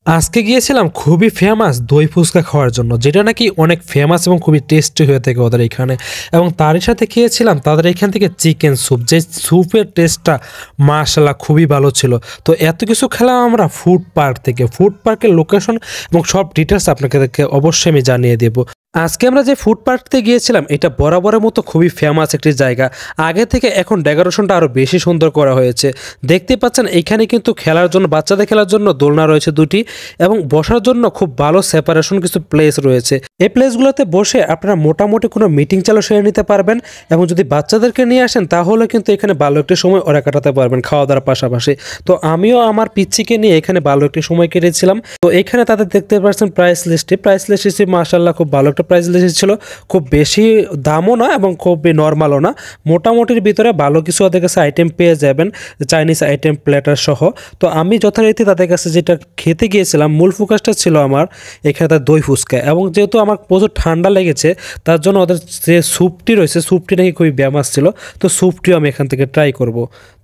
আজকে গিয়েছিলাম খুবই ফেমাস দই ফুচকা খাওয়ার জন্য, যেটা নাকি অনেক ফেমাস এবং খুবই টেস্টি হয়ে থাকে ওদের এখানে। এবং তারই সাথে খেয়েছিলাম তাদের এখান থেকে চিকেন স্যুপ, যে স্যুপের টেস্টটা মাশাআল্লাহ খুবই ভালো ছিল। তো এত কিছু খেলাম আমরা ফুড পার্ক থেকে। ফুড পার্কের লোকেশন এবং সব ডিটেলস আপনাকে অবশ্যই আমি জানিয়ে দেবো। আজকে আমরা যে ফুড পার্কতে গিয়েছিলাম এটা বরাবরের মতো খুবই ফেমাস একটি জায়গা। আগে থেকে এখন ডেকোরেশনটা আরও বেশি সুন্দর করা হয়েছে। দেখতে পাচ্ছেন এখানে কিন্তু খেলার জন্য, বাচ্চাদের খেলার জন্য দোলনা রয়েছে দুটি, এবং বসার জন্য খুব ভালো সেপারেশন কিছু প্লেস রয়েছে। এই প্লেসগুলোতে বসে আপনারা মোটামুটি কোনো মিটিং চালু সেরে নিতে পারবেন, এবং যদি বাচ্চাদেরকে নিয়ে আসেন তাহলে কিন্তু এখানে ভালো একটি সময় ওরা কাটাতে পারবেন খাওয়া দাওয়ার পাশাপাশি। তো আমিও আমার পিচ্চিকে নিয়ে এখানে ভালো একটি সময় কেটেছিলাম। তো এখানে তাদের দেখতে পাচ্ছেন প্রাইস লিস্টে মাশাআল্লাহ খুব ভালো একটা প্রাইস লিস্ট ছিল। খুব বেশি দামও না এবং খুব নর্মালও না, মোটামুটির ভিতরে ভালো কিছু ওদের কাছে আইটেম পেয়ে যাবেন, চাইনিজ আইটেম প্ল্যাটার সহ। তো আমি যথারীতি তাদের কাছে যেটা খেতে গিয়েছিলাম, মূল ফোকাসটা ছিল আমার এখানে তার দই ফুচকা। এবং যেহেতু আমার প্রচুর ঠান্ডা লেগেছে তার জন্য ওদের যে স্যুপটি রয়েছে, স্যুপটি নাকি খুবই ফেমাস ছিল, তো স্যুপটিও আমি এখান থেকে ট্রাই করব।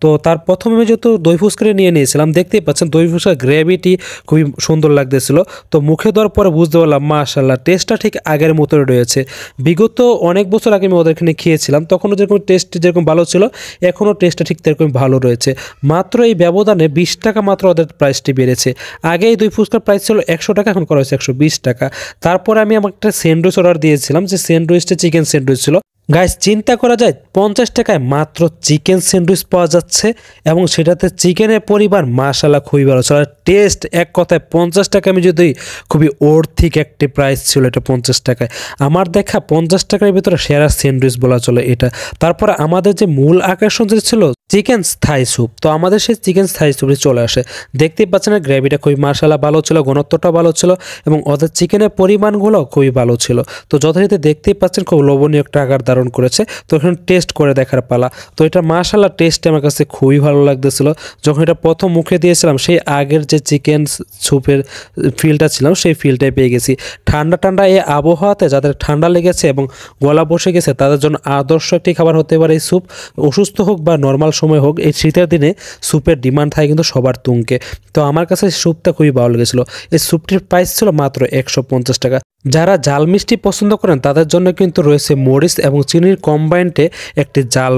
তো তার প্রথমে আমি যেহেতু দই ফুচকাটা নিয়ে নিয়েছিলাম, দেখতেই পাচ্ছেন দই ফুচকার গ্রেভিটি খুবই সুন্দর লাগতেছিল। তো মুখে দেওয়ার পরে বুঝতে পারলাম মাশাআল্লাহ টেস্টটা ঠিক আগের মতো রয়েছে। বিগত অনেক বছর আগে আমি ওদের এখানে খেয়েছিলাম, তখনও যেরকম টেস্ট যেরকম ভালো ছিল, এখনও টেস্টটা ঠিক সেরকম ভালো রয়েছে। মাত্র এই ব্যবধানে 20 টাকা মাত্র ওদের প্রাইসটি বেড়েছে। আগে এই দই ফুচকার প্রাইস ছিল 100 টাকা, এখন করা হয়েছে 120 টাকা। তারপরে আমি আমার একটা স্যান্ডউইচ অর্ডার দিয়েছিলাম, যে স্যান্ডউইচটা চিকেন স্যান্ডউইচ ছিল। গাইস, চিন্তা করা যায় 50 টাকায় মাত্র চিকেন স্যান্ডউইচ পাওয়া যাচ্ছে, এবং সেটাতে চিকেনের পরিমাণ মাশাআল্লাহ খুবই ভালো ছিল। টেস্ট এক কথায় 50 টাকা আমি যদি, খুবই অর্থিক একটি প্রাইস ছিল এটা 50 টাকায়। আমার দেখা 50 টাকার ভিতরে সেরা স্যান্ডউইচ বলা চলে এটা। তারপরে আমাদের যে মূল আকর্ষণ ছিল চিকেন থাই স্যুপ, তো আমাদের সেই চিকেন থাই স্যুপটি চলে আসে। দেখতেই পাচ্ছেন গ্রেভিটা খুবই মাশাআল্লাহ ভালো ছিল, ঘনত্বটা ভালো ছিল, এবং ওদের চিকেনের পরিমাণগুলো খুবই ভালো ছিল। তো যথারীতি দেখতেই পাচ্ছেন খুব লোভনীয় একটা আকার ধারণ করেছে। তো এখানে টেস্ট করে দেখার পালা। তো এটা মাশাআল্লাহ টেস্টে আমার কাছে খুবই ভালো লাগতেছিল। যখন এটা প্রথম মুখে দিয়েছিলাম, সেই আগের যে চিকেন স্যুপের ফিলটা ছিলাম সেই ফিলটাই পেয়ে গেছি। ঠান্ডা ঠান্ডা এই আবহাওয়াতে যাদের ঠান্ডা লেগেছে এবং গলা বসে গেছে তাদের জন্য আদর্শ একটি খাবার হতে পারে এই স্যুপ। অসুস্থ হোক বা নর্মাল সময় হোক, এই শীতের দিনে স্যুপের ডিমান্ড থাকে কিন্তু সবার তুঙ্গে। তো আমার কাছে স্যুপটা খুবই ভালো লেগেছিলো। এই স্যুপটির প্রাইস ছিল মাত্র 150 টাকা। যারা জাল মিষ্টি পছন্দ করেন তাদের জন্য কিন্তু রয়েছে মরিচ এবং চিনির কম্বাইন্ডে একটি জাল।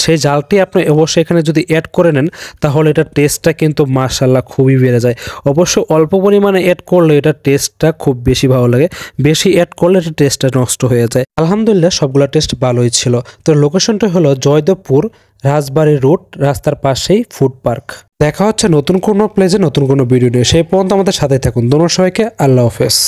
সেই জালটি আপনি অবশ্যই এখানে যদি অ্যাড করে নেন তাহলে এটার টেস্টটা কিন্তু মাশাআল্লাহ খুবই বেড়ে যায়। অবশ্যই অল্প পরিমাণে অ্যাড করলে এটার টেস্টটা খুব বেশি ভালো লাগে, বেশি অ্যাড করলে এটার টেস্টটা নষ্ট হয়ে যায়। আলহামদুলিল্লাহ সবগুলো টেস্ট ভালোই ছিল। তো লোকেশনটা হলো জয়দেবপুর রাজবাড়ি রোড, রাস্তার পাশেই ফুড পার্ক। দেখা হচ্ছে নতুন কোনো প্লেজে নতুন কোনো ভিডিও নিয়ে। সেই পর্যন্ত আমাদের সাথে থাকুন। ধন্যবাদ সবাইকে। আল্লাহ হাফেজ।